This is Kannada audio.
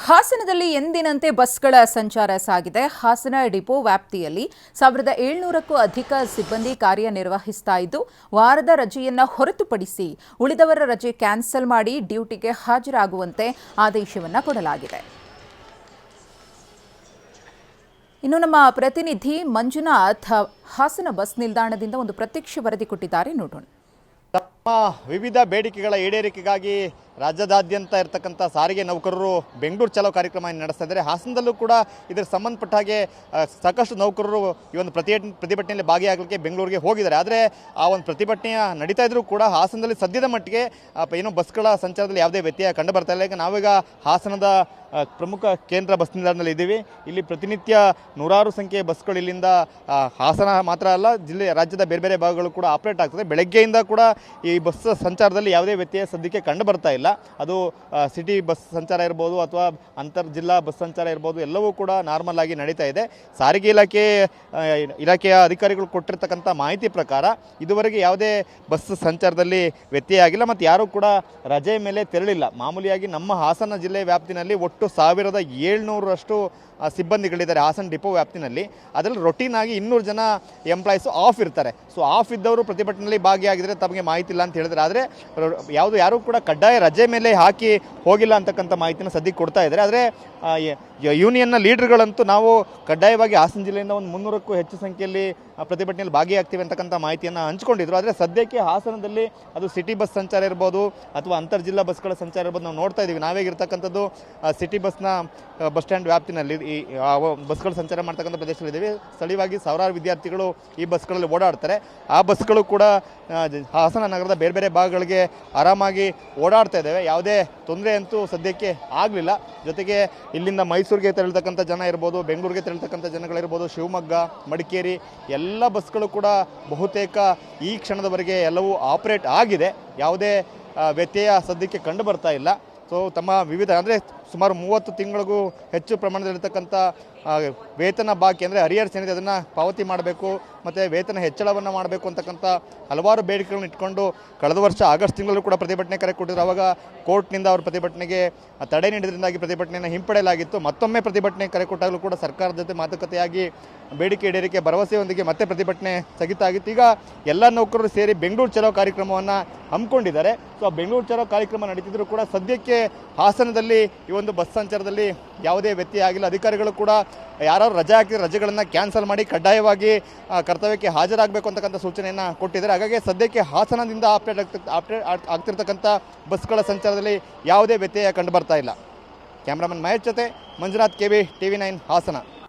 ಹಾಸನದಲ್ಲಿ ಎಂದಿನಂತೆ ಬಸ್ಗಳ ಸಂಚಾರ ಸಾಗಿದೆ. ಹಾಸನ ಡಿಪೋ ವ್ಯಾಪ್ತಿಯಲ್ಲಿ 1700ಕ್ಕೂ ಅಧಿಕ ಸಿಬ್ಬಂದಿ ಕಾರ್ಯನಿರ್ವಹಿಸ್ತಾ ಇದ್ದು, ವಾರದ ರಜೆಯನ್ನ ಹೊರತುಪಡಿಸಿ ಉಳಿದವರ ರಜೆ ಕ್ಯಾನ್ಸಲ್ ಮಾಡಿ ಡ್ಯೂಟಿಗೆ ಹಾಜರಾಗುವಂತೆ ಆದೇಶವನ್ನ ಕೊಡಲಾಗಿದೆ. ಇನ್ನು ನಮ್ಮ ಪ್ರತಿನಿಧಿ ಮಂಜುನಾಥ್ ಹಾಸನ ಬಸ್ ನಿಲ್ದಾಣದಿಂದ ಒಂದು ಪ್ರತ್ಯಕ್ಷ ವರದಿ ಕೊಟ್ಟಿದ್ದಾರೆ, ನೋಡೋಣ. ತಮ್ಮ ವಿವಿಧ ಬೇಡಿಕೆಗಳ ಈಡೇರಿಕೆಗಾಗಿ ರಾಜ್ಯದಾದ್ಯಂತ ಇರತಕ್ಕಂಥ ಸಾರಿಗೆ ನೌಕರರು ಬೆಂಗಳೂರು ಚಲೋ ಕಾರ್ಯಕ್ರಮ ನಡೆಸ್ತಾ ಇದ್ದಾರೆ. ಹಾಸನದಲ್ಲೂ ಕೂಡ ಇದಕ್ಕೆ ಸಂಬಂಧಪಟ್ಟ ಹಾಗೆ ಸಾಕಷ್ಟು ನೌಕರರು ಈ ಒಂದು ಪ್ರತಿಭಟನೆಯಲ್ಲಿ ಭಾಗಿಯಾಗಲಿಕ್ಕೆ ಬೆಂಗಳೂರಿಗೆ ಹೋಗಿದ್ದಾರೆ. ಆದರೆ ಆ ಒಂದು ಪ್ರತಿಭಟನೆಯ ನಡೀತಾ ಇದ್ರೂ ಕೂಡ ಹಾಸನದಲ್ಲಿ ಸದ್ಯದ ಮಟ್ಟಿಗೆ ಏನು ಬಸ್ಗಳ ಸಂಚಾರದಲ್ಲಿ ಯಾವುದೇ ವ್ಯತ್ಯಯ ಕಂಡು ಬರ್ತಾ ಇಲ್ಲ. ಈಗ ನಾವೀಗ ಹಾಸನದ ಪ್ರಮುಖ ಕೇಂದ್ರ ಬಸ್ ನಿಲ್ದಾಣದಲ್ಲಿ ಇದ್ದೀವಿ. ಇಲ್ಲಿ ಪ್ರತಿನಿತ್ಯ ನೂರಾರು ಸಂಖ್ಯೆಯ ಬಸ್ಗಳು ಇಲ್ಲಿಂದ ಹಾಸನ ಮಾತ್ರ ಅಲ್ಲ, ರಾಜ್ಯದ ಬೇರೆ ಬೇರೆ ಭಾಗಗಳು ಕೂಡ ಆಪರೇಟ್ ಆಗ್ತದೆ. ಬೆಳಗ್ಗೆಯಿಂದ ಕೂಡ ಈ ಬಸ್ ಸಂಚಾರದಲ್ಲಿ ಯಾವುದೇ ವ್ಯತ್ಯಯ ಸದ್ಯಕ್ಕೆ ಕಂಡು ಬರ್ತಾ ಇಲ್ಲ. ಅದು ಸಿಟಿ ಬಸ್ ಸಂಚಾರ ಇರ್ಬೋದು ಅಥವಾ ಅಂತರ್ ಜಿಲ್ಲಾ ಬಸ್ ಸಂಚಾರ ಇರ್ಬೋದು, ಎಲ್ಲವೂ ಕೂಡ ನಾರ್ಮಲ್ ಆಗಿ ನಡೀತಾ ಇದೆ. ಸಾರಿಗೆ ಇಲಾಖೆಯ ಅಧಿಕಾರಿಗಳು ಕೊಟ್ಟಿರ್ತಕ್ಕಂಥ ಮಾಹಿತಿ ಪ್ರಕಾರ ಇದುವರೆಗೆ ಯಾವುದೇ ಬಸ್ ಸಂಚಾರದಲ್ಲಿ ವ್ಯತ್ಯಯ ಆಗಿಲ್ಲ ಮತ್ತು ಯಾರೂ ಕೂಡ ರಜೆ ಮೇಲೆ ತೆರಳಿಲ್ಲ. ಮಾಮೂಲಿಯಾಗಿ ನಮ್ಮ ಹಾಸನ ಜಿಲ್ಲೆ ವ್ಯಾಪ್ತಿನಲ್ಲಿ ಒಟ್ಟು 1700ರಷ್ಟು ಸಿಬ್ಬಂದಿಗಳಿದ್ದಾರೆ ಹಾಸನ ಡಿಪೋ ವ್ಯಾಪ್ತಿನಲ್ಲಿ. ಅದರಲ್ಲಿ ರೊಟೀನ್ ಆಗಿ 200 ಜನ ಎಂಪ್ಲಾಯೀಸು ಆಫ್ ಇರ್ತಾರೆ. ಸೊ ಆಫ್ ಇದ್ದವರು ಪ್ರತಿಭಟನೆಯಲ್ಲಿ ಭಾಗಿಯಾಗಿದ್ದರೆ ತಮಗೆ ಮಾಹಿತಿ ಇಲ್ಲ ಅಂತ ಹೇಳಿದ್ರೆ, ಆದರೆ ಯಾರೂ ಕೂಡ ಕಡ್ಡಾಯ ರಜೆ ಮೇಲೆ ಹಾಕಿ ಹೋಗಿಲ್ಲ ಅಂತಕ್ಕಂಥ ಮಾಹಿತಿನ ಸದ್ಯಕ್ಕೆ ಕೊಡ್ತಾ ಇದ್ದಾರೆ. ಆದರೆ ಯೂನಿಯನ್ನ ಲೀಡರ್ಗಳಂತೂ ನಾವು ಕಡ್ಡಾಯವಾಗಿ ಹಾಸನ ಜಿಲ್ಲೆಯಿಂದ ಒಂದು 300ಕ್ಕೂ ಹೆಚ್ಚು ಸಂಖ್ಯೆಯಲ್ಲಿ ಪ್ರತಿಭಟನೆಯಲ್ಲಿ ಭಾಗಿಯಾಗ್ತೀವಿ ಅಂತಕ್ಕಂಥ ಮಾಹಿತಿಯನ್ನು ಹಂಚಿಕೊಂಡಿದ್ರು. ಆದರೆ ಸದ್ಯಕ್ಕೆ ಹಾಸನದಲ್ಲಿ ಅದು ಸಿಟಿ ಬಸ್ ಸಂಚಾರ ಇರ್ಬೋದು ಅಥವಾ ಅಂತರ್ ಜಿಲ್ಲಾ ಬಸ್ಗಳ ಸಂಚಾರ ಇರ್ಬೋದು, ನಾವು ನೋಡ್ತಾ ಇದ್ದೀವಿ. ನಾವೇಗಿರ್ತಕ್ಕಂಥದ್ದು ಸಿಟಿ ಬಸ್ ಸ್ಟ್ಯಾಂಡ್ ವ್ಯಾಪ್ತಿನಲ್ಲಿ ಈ ಬಸ್ಗಳು ಸಂಚಾರ ಮಾಡ್ತಕ್ಕಂಥ ಪ್ರದೇಶದಲ್ಲಿದ್ದೀವಿ. ಸ್ಥಳೀಯವಾಗಿ ಸಾವಿರಾರು ವಿದ್ಯಾರ್ಥಿಗಳು ಈ ಬಸ್ಗಳಲ್ಲಿ ಓಡಾಡ್ತಾರೆ. ಆ ಬಸ್ಗಳು ಕೂಡ ಹಾಸನ ನಗರದ ಬೇರೆ ಬೇರೆ ಭಾಗಗಳಿಗೆ ಆರಾಮಾಗಿ ಓಡಾಡ್ತಾ ಇದ್ದಾವೆ. ಯಾವುದೇ ತೊಂದರೆ ಅಂತೂ ಸದ್ಯಕ್ಕೆ ಆಗಲಿಲ್ಲ. ಜೊತೆಗೆ ಇಲ್ಲಿಂದ ಮೈಸೂರಿಗೆ ತೆರಳತಕ್ಕಂಥ ಜನ ಇರ್ಬೋದು, ಬೆಂಗಳೂರಿಗೆ ತೆರಳತಕ್ಕಂಥ ಜನಗಳಿರ್ಬೋದು, ಶಿವಮೊಗ್ಗ, ಮಡಿಕೇರಿ ಎಲ್ಲ ಬಸ್ಗಳು ಕೂಡ ಬಹುತೇಕ ಈ ಕ್ಷಣದವರೆಗೆ ಎಲ್ಲವೂ ಆಪರೇಟ್ ಆಗಿದೆ. ಯಾವುದೇ ವ್ಯತ್ಯಯ ಸದ್ಯಕ್ಕೆ ಕಂಡು ಬರ್ತಾ ಇಲ್ಲ. ಸೊ ತಮ್ಮ ವಿವಿಧ ಅಂದರೆ ಸುಮಾರು 30 ತಿಂಗಳಿಗೂ ಹೆಚ್ಚು ಪ್ರಮಾಣದಲ್ಲಿರ್ತಕ್ಕಂಥ ವೇತನ ಬಾಕಿ ಅಂದರೆ ಅರಿಯರ್ಸ್ ಏನಿದೆ ಅದನ್ನು ಪಾವತಿ ಮಾಡಬೇಕು ಮತ್ತು ವೇತನ ಹೆಚ್ಚಳವನ್ನು ಮಾಡಬೇಕು ಅಂತಕ್ಕಂಥ ಹಲವಾರು ಬೇಡಿಕೆಗಳನ್ನು ಇಟ್ಕೊಂಡು ಕಳೆದ ವರ್ಷ ಆಗಸ್ಟ್ ತಿಂಗಳಲ್ಲೂ ಕೂಡ ಪ್ರತಿಭಟನೆ ಕರೆ ಕೊಟ್ಟಿದ್ರು. ಆವಾಗ ಕೋರ್ಟ್ನಿಂದ ಅವರು ಪ್ರತಿಭಟನೆಗೆ ತಡೆ ನೀಡಿದ್ರಿಂದಾಗಿ ಪ್ರತಿಭಟನೆಯನ್ನು ಹಿಂಪಡೆಯಲಾಗಿತ್ತು. ಮತ್ತೊಮ್ಮೆ ಪ್ರತಿಭಟನೆ ಕರೆ ಕೊಟ್ಟಾಗಲೂ ಕೂಡ ಸರ್ಕಾರದ ಜೊತೆ ಮಾತುಕತೆಯಾಗಿ ಬೇಡಿಕೆ ಈಡೇರಿಕೆ ಭರವಸೆಯೊಂದಿಗೆ ಮತ್ತೆ ಪ್ರತಿಭಟನೆ ಸ್ಥಗಿತ ಆಗಿತ್ತು. ಈಗ ಎಲ್ಲ ನೌಕರರು ಸೇರಿ ಬೆಂಗಳೂರು ಚಲೋ ಕಾರ್ಯಕ್ರಮವನ್ನು ಹಮ್ಮಿಕೊಂಡಿದ್ದಾರೆ. ಸೊ ಆ ಬೆಂಗಳೂರು ಚಲೋ ಕಾರ್ಯಕ್ರಮ ನಡೀತಿದ್ರು ಕೂಡ ಸದ್ಯಕ್ಕೆ ಹಾಸನದಲ್ಲಿ ಈ ಒಂದು ಬಸ್ ಸಂಚಾರದಲ್ಲಿ ಯಾವುದೇ ವ್ಯತ್ಯಯ ಆಗಿಲ್ಲ. ಅಧಿಕಾರಿಗಳು ಕೂಡ ಯಾರು ರಜೆ ಹಾಕಿದ್ರೆ ರಜೆಗಳನ್ನು ಕ್ಯಾನ್ಸಲ್ ಮಾಡಿ ಕಡ್ಡಾಯವಾಗಿ ಕರ್ತವ್ಯಕ್ಕೆ ಹಾಜರಾಗಬೇಕು ಅಂತಕ್ಕಂಥ ಸೂಚನೆಯನ್ನು ಕೊಟ್ಟಿದ್ದಾರೆ. ಹಾಗಾಗಿ ಸದ್ಯಕ್ಕೆ ಹಾಸನದಿಂದ ಆಪರೇಟ್ ಆಗ್ತಿರ್ತಕ್ಕಂಥ ಬಸ್ಗಳ ಸಂಚಾರದಲ್ಲಿ ಯಾವುದೇ ವ್ಯತ್ಯಯ ಕಂಡು ಬರ್ತಾ ಇಲ್ಲ. ಕ್ಯಾಮ್ರಾಮನ್ ಮಹೇಶ್ ಜೊತೆ ಮಂಜುನಾಥ್, KV TV9 ಹಾಸನ.